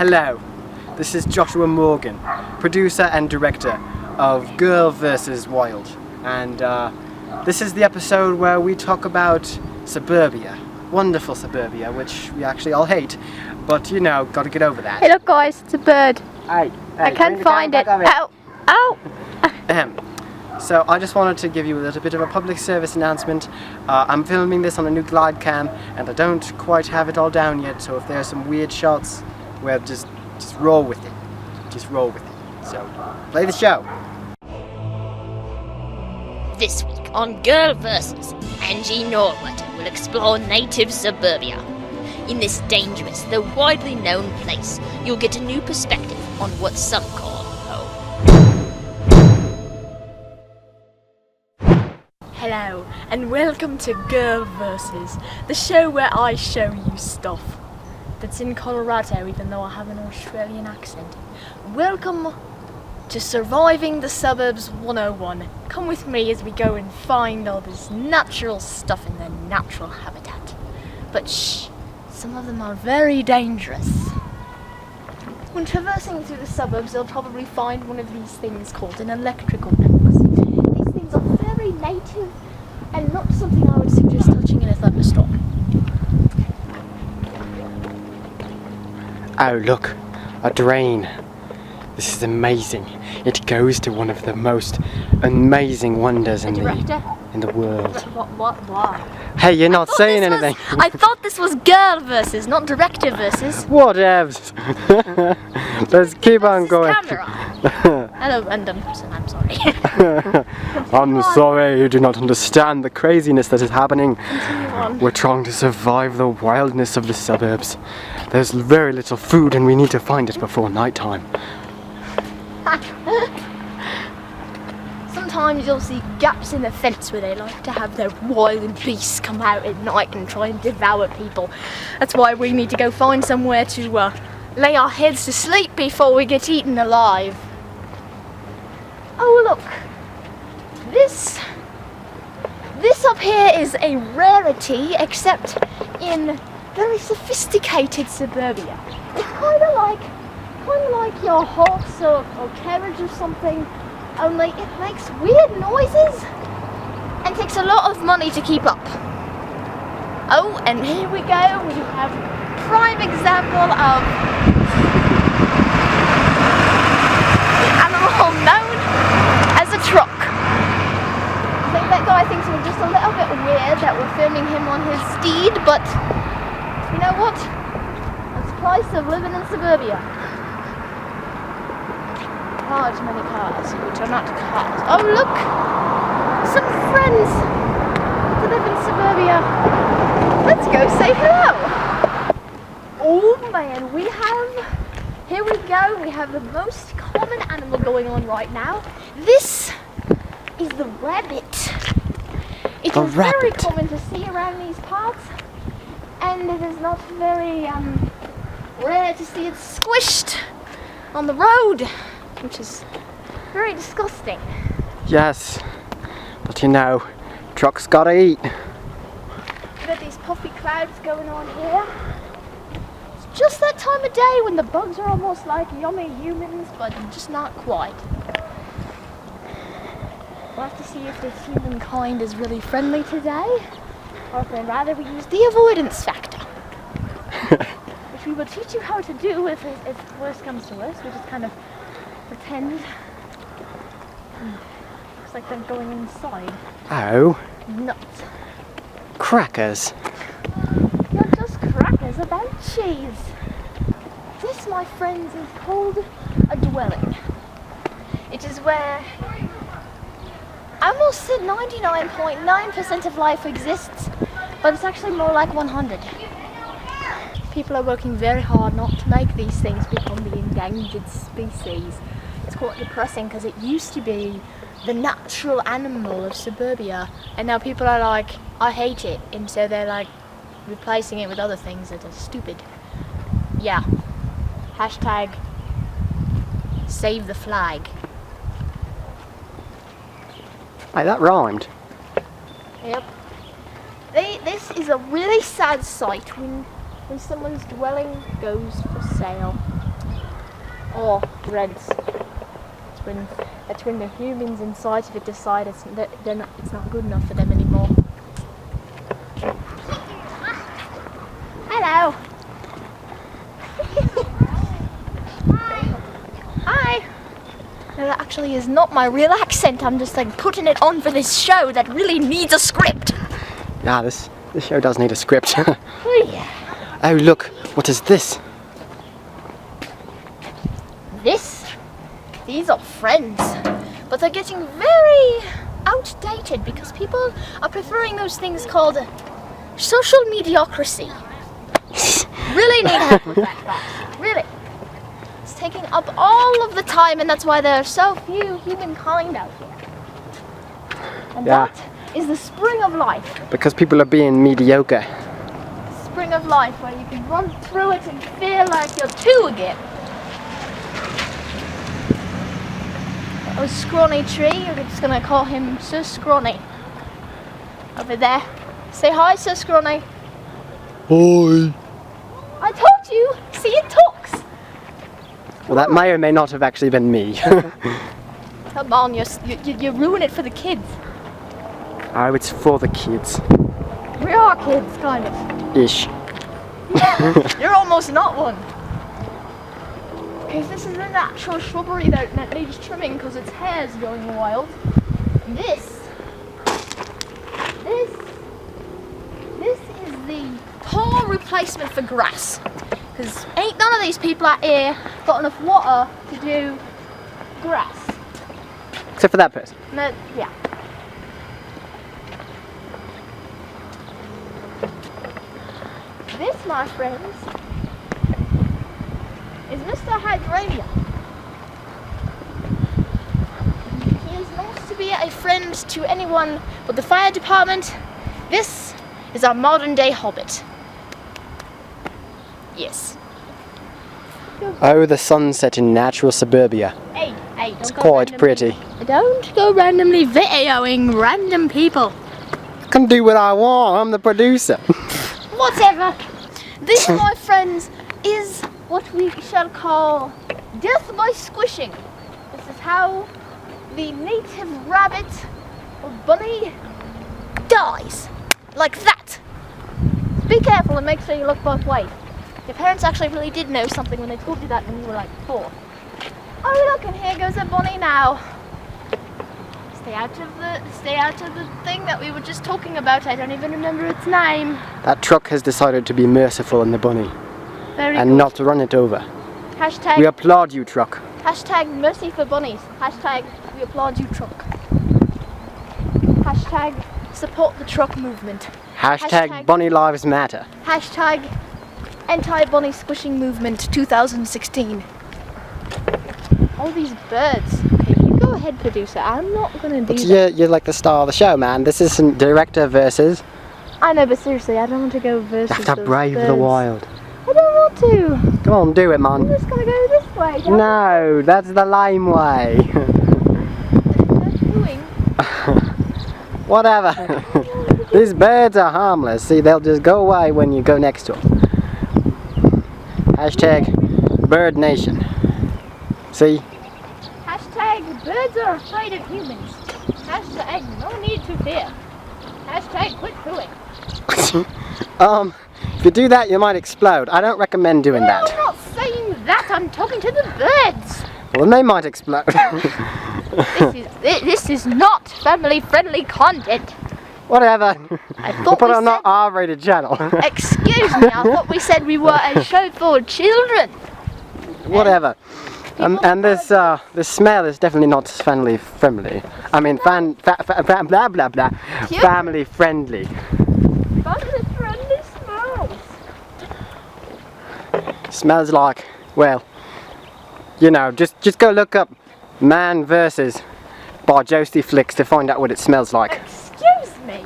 Hello, this is Joshua Morgan, producer and director of Girl vs. Wild, and this is the episode where we talk about suburbia, wonderful suburbia, which we actually all hate, but you know, gotta get over that. Hey look guys, it's a bird. Hey, I can't find it. Ow! Ow! So I just wanted to give you a little bit of a public service announcement. I'm filming this on a new glidecam and I don't quite have it all down yet, so if there are some weird shots, well, just roll with it. Just roll with it. So, play the show. This week on Girl vs. Angie Norwetter will explore native suburbia. In this dangerous, though widely known place, you'll get a new perspective on what some call home. Hello, and welcome to Girl vs. the show where I show you stuff that's in Colorado, even though I have an Australian accent. Welcome to Surviving the Suburbs 101. Come with me as we go and find all this natural stuff in their natural habitat. But shh, some of them are very dangerous. When traversing through the suburbs, you'll probably find one of these things called an electrical box. These things are very native and not something I would suggest touching in a thunderstorm. Oh look, a drain. This is amazing. It goes to one of the most amazing wonders in the world. What? Hey, you're not saying anything. I thought this was Girl versus, not Director versus. Whatevs. Let's keep on going. Camera. Hello, random person. I'm sorry. I'm sorry, you do not understand the craziness that is happening. Continue on. We're trying to survive the wildness of the suburbs. There's very little food and we need to find it before nighttime. Sometimes you'll see gaps in the fence where they like to have their wild beasts come out at night and try and devour people. That's why we need to go find somewhere to lay our heads to sleep before we get eaten alive. Oh look, this up here is a rarity, except in very sophisticated suburbia. It's kind of like your horse or carriage or something, only it makes weird noises and takes a lot of money to keep up. Oh, and here we go, we have prime example of the animal known as a truck. I think that guy thinks we're just a little bit weird that we're filming him on his steed, but you know what? That's the price of living in suburbia. Far too many cars, which are not cars. Oh look! Some friends to live in suburbia. Let's go say hello! Oh man, here we go, we have the most common animal going on right now. This is the rabbit. It is very common to see around these parts, and it is not very rare to see it squished on the road, which is very disgusting. Yes, but you know, trucks gotta eat. We've got these puffy clouds going on here. It's just that time of day when the bugs are almost like yummy humans, but just not quite. We'll have to see if this humankind is really friendly today, or if they'd rather we use the avoidance factor. Which we will teach you how to do if worst comes to worst. We just kind of pretend. Looks like they're going inside. Oh. Nuts. Crackers. You're just crackers about cheese. This, my friends, is called a dwelling. It is where I almost said 99.9% of life exists, but it's actually more like 100. People are working very hard not to make these things become the endangered species. It's quite depressing because it used to be the natural animal of suburbia, and now people are like, I hate it, and so they're like replacing it with other things that are stupid. Yeah. Hashtag save the flag. Hey, that rhymed. Yep. This is a really sad sight when when someone's dwelling goes for sale or rents. It's when the humans inside of it decide it's not good enough for them anymore. Hello. Hi. No, that actually is not my real accent. I'm just like putting it on for this show that really needs a script. Yeah, this show does need a script. Oh yeah. Oh look, what is this? These are friends, but they're getting very outdated because people are preferring those things called social mediocrity. Really need help with that, guys. Really. It's taking up all of the time, and that's why there are so few humankind out here. And that is the spring of life. Because people are being mediocre. Spring of life, where you can run through it and feel like you're two again. A scrawny tree, we're just gonna call him Sir Scrawny. Over there. Say hi, Sir Scrawny. Hi. I told you! See, it talks! Well, that may or may not have actually been me. Come on, you ruin it for the kids. Oh, it's for the kids. We are kids, kind of. Ish. You're almost not one. Because this is a natural shrubbery that needs trimming because its hair's going wild. This is the poor replacement for grass. Because ain't none of these people out here got enough water to do grass. Except for that person. No, yeah. This, my friends, is Mr. Hydrangea. He is not to be a friend to anyone but the fire department. This is our modern day hobbit. Yes. Oh, the sunset in natural suburbia. Hey, don't It's go quite randomly- pretty. Don't go randomly videoing random people. I can do what I want, I'm the producer. Whatever. This, my friends, is what we shall call death by squishing. This is how the native rabbit or bunny dies. Like that. Be careful and make sure you look both ways. Your parents actually really did know something when they told you that when you were like 4. Oh look, and here goes a bunny now. Stay out of the thing that we were just talking about. I don't even remember its name. That truck has decided to be merciful on the bunny Very and good. not to run it over. Hashtag We applaud you, truck. Hashtag mercy for bunnies. Hashtag we applaud you, truck. Hashtag support the truck movement. Hashtag Bunny Lives Matter. Hashtag anti-bunny squishing movement 2016. All these birds. Okay, you go ahead, producer. I'm not gonna do But that. you're like the star of the show, man. This isn't director versus. I know, but seriously, I don't want to go versus You have to those brave the birds. wild. I don't want to. Come on, do it, I'm man. just gonna go this way. Don't No, that's the lame way. doing. Whatever. These birds are harmless. See, they'll just go away when you go next to them. Hashtag Bird Nation. See? Hashtag birds are afraid of humans. Hashtag no need to fear. Hashtag quit cooing. If you do that, you might explode. I don't recommend doing I'm that. not saying that. I'm talking to the birds. Well, then they might explode. This is not family-friendly content. Whatever. I We'll thought put we it on the said. R-rated channel. Excuse me. I thought we said we were a show for children. Whatever. And this smell is definitely not family friendly. I mean, blah blah blah. Cute. Family friendly. Family-friendly smells. Smells like, well, you know, just go look up Man Versus by Jostie Flicks to find out what it smells like. Excuse me.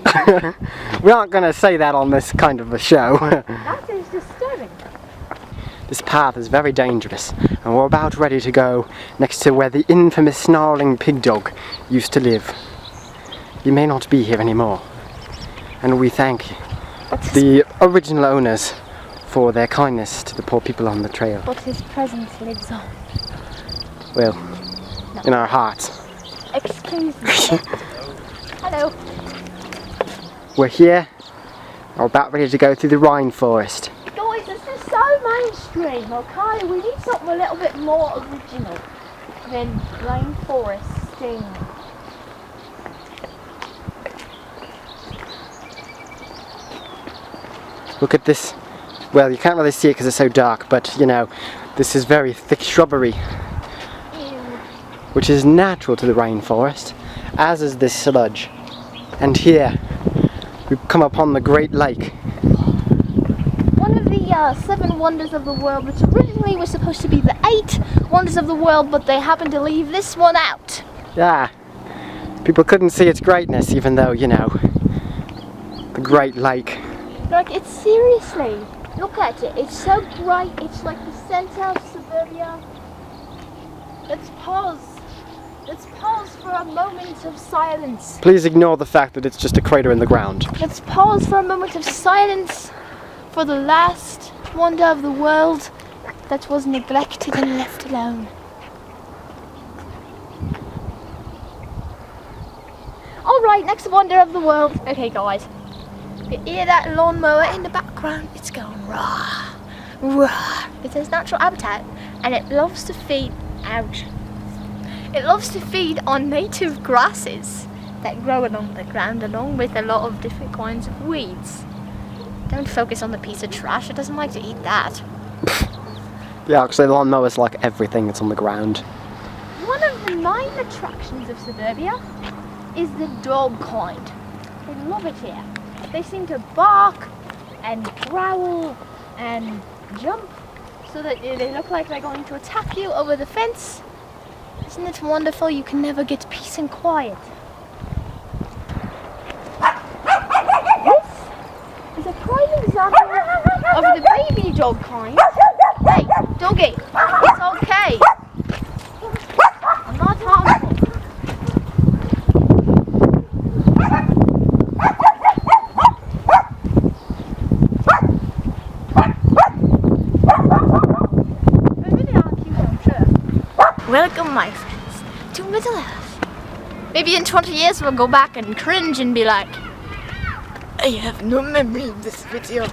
We aren't going to say that on this kind of a show. That is disturbing. This path is very dangerous, and we're about ready to go next to where the infamous snarling pig dog used to live. He may not be here anymore, and we thank the original owners for their kindness to the poor people on the trail. But his presence lives on. Well, in our hearts. Excuse me. Hello. We're here. We're about ready to go through the rainforest. Guys, this is so mainstream, okay? We need something a little bit more original than rainforest sting. Look at this. Well, you can't really see it because it's so dark, but you know, this is very thick shrubbery, which is natural to the rainforest, as is this sludge. And here, we've come upon the Great Lake. One of the 7 wonders of the world, which originally was supposed to be the 8 wonders of the world, but they happened to leave this one out. Yeah, people couldn't see its greatness, even though, you know, the Great Lake. Like, it's seriously, look at it, it's so bright, it's like the center of suburbia. Let's pause for a moment of silence. Please ignore the fact that it's just a crater in the ground. Let's pause for a moment of silence for the last wonder of the world that was neglected and left alone. Alright, next wonder of the world. Okay guys, you hear that lawnmower in the background? It's going rah, rah. It's its natural habitat and it loves to feed out. It loves to feed on native grasses that grow along the ground along with a lot of different kinds of weeds. Don't focus on the piece of trash, it doesn't like to eat that. Yeah, actually the lawnmower's like everything that's on the ground. One of the main attractions of suburbia is the dog kind. They love it here. They seem to bark and growl and jump so that they look like they're going to attack you over the fence. Isn't it wonderful? You can never get peace and quiet. This is a prime example of the baby dog kind. Hey, doggy, it's okay. I'm not harmful. Welcome, my friends, to Middle Earth. Maybe in 20 years we'll go back and cringe and be like, I have no memory of this video.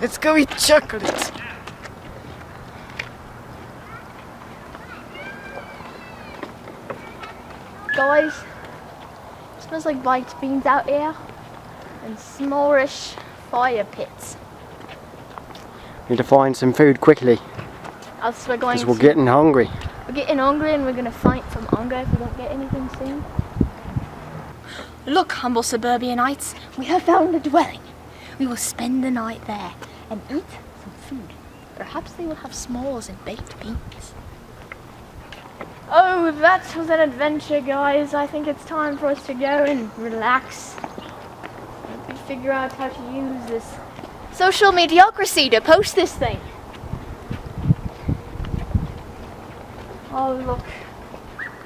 Let's go eat chocolate. guys, it smells like baked beans out here and smallish fire pits. Need to find some food quickly, Else we're going because we're getting hungry. We're getting hungry and we're going to fight from hunger if we don't get anything soon. Look, humble suburbanites, we have found a dwelling. We will spend the night there and eat some food. Perhaps they will have s'mores and baked beans. Oh, that was an adventure, guys. I think it's time for us to go and relax. Maybe figure out how to use this social mediocrity to post this thing. Oh, look.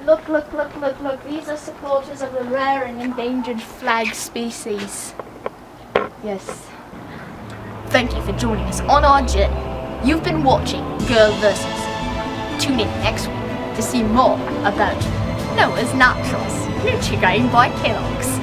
Look. These are supporters of the rare and endangered flag species. Yes. Thank you for joining us on our journey. You've been watching Girl Versus. Tune in next week to see more about Noah's Naturals. Luchnia by Kellogg's.